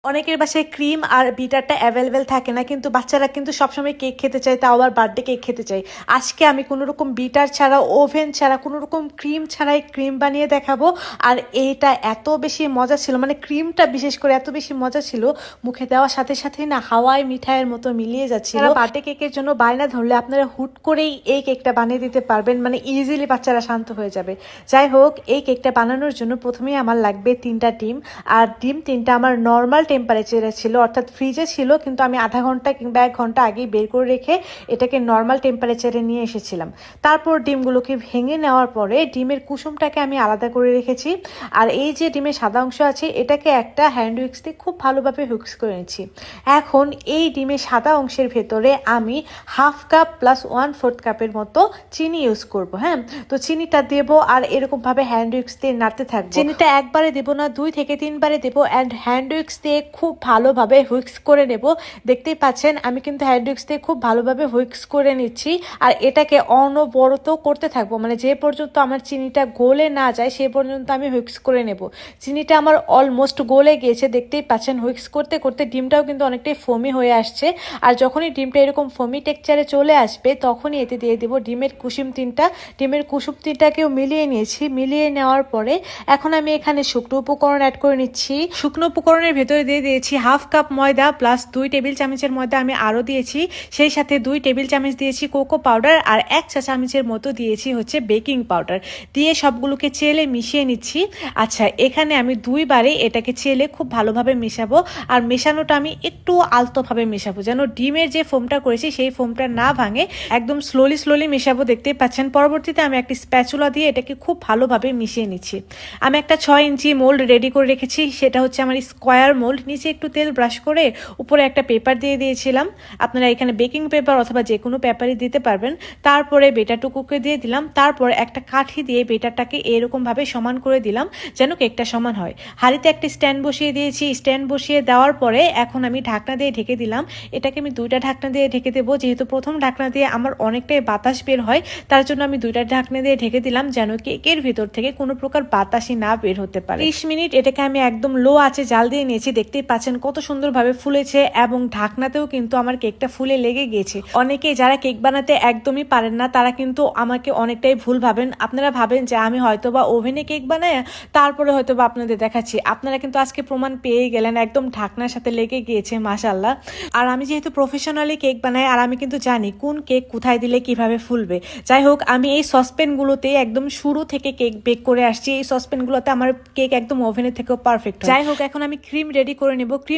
অনেকের বাসায় ক্রিম আর বিটারটা অ্যাভেলেবেল থাকে না, কিন্তু বাচ্চারা কিন্তু সবসময় কেক খেতে চায়, তাও আবার বার্থডে কেক খেতে চায়। আজকে আমি কোনো রকম বিটার ছাড়া, ওভেন ছাড়া, কোনো রকম ক্রিম ছাড়াই ক্রিম বানিয়ে দেখাবো। আর এইটা এত বেশি মজা ছিল, মানে ক্রিমটা বিশেষ করে এত বেশি মজা ছিল, মুখে দেওয়ার সাথে সাথেই না হাওয়াই মিঠাইয়ের মতো মিলিয়ে যাচ্ছিল। বার্থডে কেকের জন্য বায়না ধরলে আপনারা হুট করেই এই কেকটা বানিয়ে দিতে পারবেন, মানে ইজিলি বাচ্চারা শান্ত হয়ে যাবে। যাই হোক, এই কেকটা বানানোর জন্য প্রথমেই আমার লাগবে 3টা ডিম। আর ডিম 3টা আমার নর্মাল টেম্পারেচারে ছিল, অর্থাৎ ফ্রিজে ছিল, কিন্তু আমি আধা ঘন্টা কিংবা 1 ঘন্টা আগেই বের করে রেখে এটাকে নর্মাল টেম্পারেচারে নিয়ে এসেছিলাম। তারপর ডিমগুলোকে ভেঙে নেওয়ার পরে ডিমের কুসুমটাকে আমি আলাদা করে রেখেছি। আর এই যে ডিমের সাদা অংশ আছে, এটাকে একটা হ্যান্ড উইক্স দিয়ে খুব ভালোভাবে হুইক্স করে নিচ্ছি। এখন এই ডিমের সাদা অংশের ভেতরে আমি 1/2 কাপ প্লাস 1/4 কাপের মতো চিনি ইউজ করব। হ্যাঁ, তো চিনিটা দেবো আর এরকমভাবে হ্যান্ড উইক্স দিয়ে নাড়তে থাকবো। চিনিটা একবারে দেবো না, 2 থেকে 3 বারে দেবো। অ্যান্ড হ্যান্ড উইক্স দিয়ে খুব ভালোভাবে হুইক্স করে নেব। দেখতেই পাচ্ছেন আমি কিন্তু হ্যান্ড উইক্স দিয়ে খুব ভালোভাবে হুইক্স করে নিচ্ছি। আর এটাকে অনবরত করতে থাকবো, মানে যে পর্যন্ত আমার চিনিটা গলে না যায় সে পর্যন্ত আমি হুইক্স করে নেব। চিনিটা আমার অলমোস্ট গলে গিয়েছে, দেখতেই পাচ্ছেন। হুইক্স করতে করতে ডিমটাও কিন্তু অনেকটাই ফোমি হয়ে আসছে। আর যখনই ডিমটা এরকম ফোমি টেক্সচারে চলে আসবে, তখনই এতে দিয়ে দেবো ডিমের কুসুম 3টা। ডিমের কুসুম 3টাকেও মিলিয়ে নিয়েছি। মিলিয়ে নেওয়ার পরে এখন আমি এখানে শুকনো উপকরণ অ্যাড করে নিচ্ছি। শুকনো উপকরণের ভেতরে দিয়ে দিয়েছি 1/2 কাপ ময়দা প্লাস 2 টেবিল চামচের ময়দা আমি আরও দিয়েছি। সেই সাথে 2 টেবিল চামচ দিয়েছি কোকো পাউডার আর 1 চা চামচের মতো দিয়েছি হচ্ছে বেকিং পাউডার। দিয়ে সবগুলোকে চেলে মিশিয়ে নিচ্ছি। আচ্ছা, এখানে আমি 2 বারে এটাকে চেলে খুব ভালোভাবে মেশাবো। আর মেশানোটা আমি একটু আলতোভাবে মেশাবো, যেন ডিমের যে ফোমটা করেছি সেই ফোমটা না ভাঙে। একদম স্লোলি মেশাবো, দেখতেই পাচ্ছেন। পরবর্তীতে আমি একটা স্প্যাচুলা দিয়ে এটাকে খুব ভালোভাবে মিশিয়ে নিচ্ছি। আমি একটা 6 ইঞ্চি মোল্ড রেডি করে রেখেছি, সেটা হচ্ছে আমার স্কোয়ার মোল্ড। নিচে একটু তেল ব্রাশ করে উপরে একটা পেপার দিয়ে দিয়েছিলাম। আপনারা এখানে বেকিং পেপার অথবা যে কোনো পেপারই দিতে পারবেন। তারপরে বেটারটুকুকে দিয়ে দিলাম। তারপর একটা কাঠি দিয়ে বেটারটাকে এরকমভাবে সমান করে দিলাম, যেন কেকটা সমান হয়। হাঁড়িতে একটা স্ট্যান্ড বসিয়ে দিয়েছি। স্ট্যান্ড বসিয়ে দেওয়ার পরে এখন আমি ঢাকনা দিয়ে ঢেকে দিলাম। এটাকে আমি 2টা ঢাকনা দিয়ে ঢেকে দেবো, যেহেতু প্রথম ঢাকনা দিয়ে আমার অনেকটাই বাতাস বের হয়, তার জন্য আমি 2টা ঢাকনা দিয়ে ঢেকে দিলাম, যেন কেকের ভিতর থেকে কোনো প্রকার বাতাসই না বের হতে পারে। 30 মিনিট এটাকে আমি একদম লো আঁচে জাল দিয়ে নিয়েছি। দেখতেই পাচ্ছেন কত সুন্দরভাবে ফুলেছে, এবং ঢাকনাতেও কিন্তু আমার কেকটা ফুলে লেগে গিয়েছে। অনেকে যারা কেক বানাতে একদমই পারেন না, তারা কিন্তু আমাকে অনেকটাই ভুল ভাবেন। আপনারা ভাবেন যে আমি হয়তোবা ওভেনে কেক বানাই তারপরে হয়তোবা আপনাদের দেখাচ্ছি। আপনারা কিন্তু আজকে প্রমাণ পেয়ে গেলেন, একদম ঢাকনার সাথে লেগে গিয়েছে মাশাআল্লাহ। আর আমি যেহেতু প্রফেশনালি কেক বানাই, আর আমি কিন্তু জানি কোন কেক কোথায় দিলে কিভাবে ফুলবে। যাই হোক, আমি এই সসপ্যানগুলোতে একদম শুরু থেকে কেক বেক করে আসছি। এই সসপ্যানগুলোতে আমার কেক একদম ওভেনের থেকেও পারফেক্ট। যাই হোক, এখন আমি ক্রিম রেডি করে নেব। ক্রিম